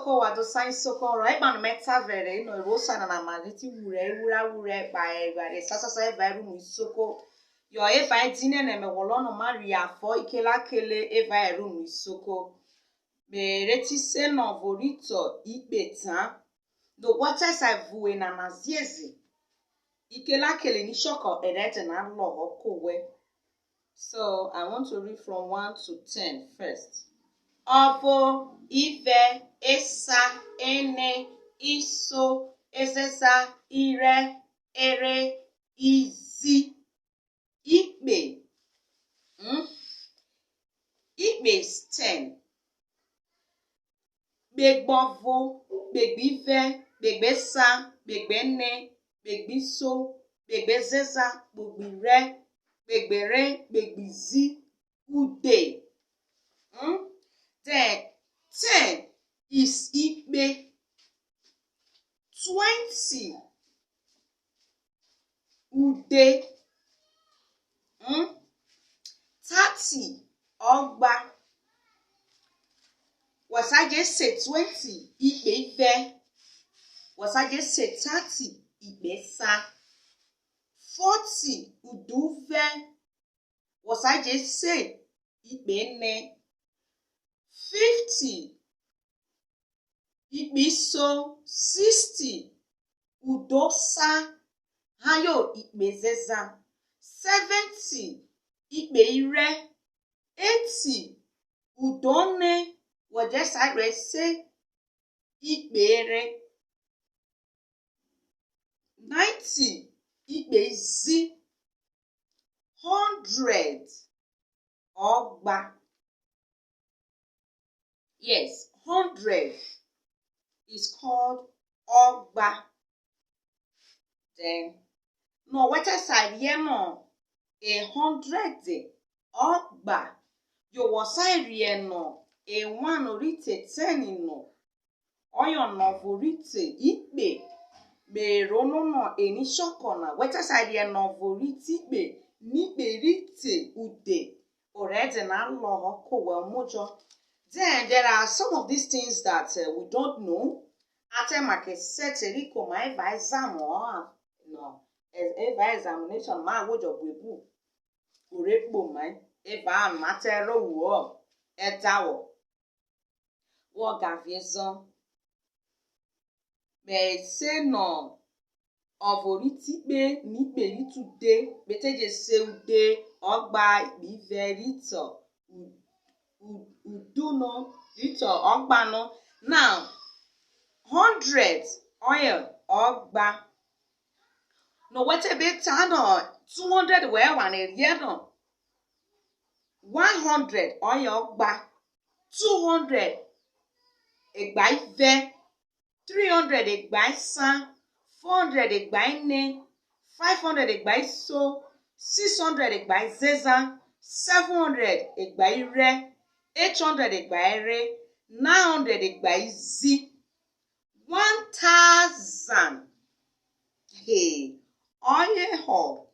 Isoko wa do sa Isoko right man meta vere no rosa na maliti wure ba e sasa eva ru Isoko yo eva dine na me wolo no maria fo Ikeleakele eva ru Isoko be reti se no vorito ikpetan do waters I vue na naziezi Ikeleakele ni shoko erete na lo okowe. So I want to read from 1 to 10 first. Ovo, Ive, Esa, Ene, Iso, Ezeza, Ire, Ere, Izi, Ikpe. Ikpe is 10. Begbovo, Begbive, Begbesa, Begbene, Begbiso, Begbezeza, Begbire, Begbere, Begbizi, Ude. Then 10 is Ikpe. 20 Ude. 30 Ogba. Was I just say 20 Ikpe? Was I just say 30 Ikpesa? 40 Uduve. Was I just say Ikpene? 50 Ikpiso. 60 Udosa. Hayo Ikpezeza. 70 Ikpeire. 80 Udone. What just I read say Ikpere. 90 Ikpezi. 100 Ogba. Yes, 100 is called Ogba. Then, no, what I said, no, 100 Ogba. You was I no, one Rite 10 no. Oyo no for Rite Ikpe. Me rono no eni shokona. What I said, no for Rite Ikpe. Ni be Rite Ude. Already na lo ko well mojo. Then there are some of these things that we don't know. Atemake seteriko my exam or no. Eva examination ma wojo bubu. Urepo my eva matero wo etawo. Wo gaviezo. Me say no. Ovoriti be ni be today. Beteje se ude ogba bi verito. Uduno, Rito, Ogbano. Now, 100 oil, Ogba. No, what a bit no 200 where one year no. 100 oil, Ogba. 200 Egbai ve. 300 Egbai san. 400 Egbai ne. 500 Egbai so. 600 Egbai zeza. 700 Egbai re. 800 Egbaire, 900 Egbaizi, 1000. Hey, oye ho,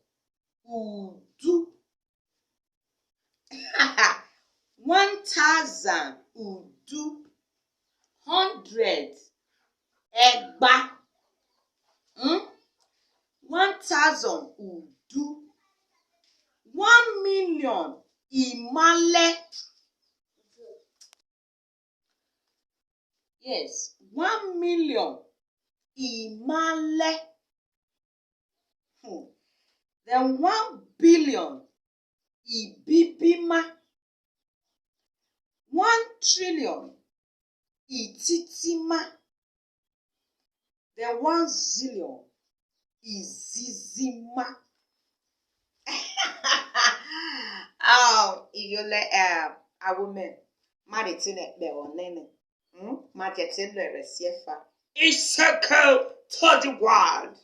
udu. 1000 udu. 100 Egba. 1000 udu. 1 million imale. Yes, 1 million imale. Then 1 billion ibibima. 1 trillion ititima. Then 1 zillion Izizima. Oh, if you let a woman marry to that or nene. Marketing the receiver. Isoko to the world.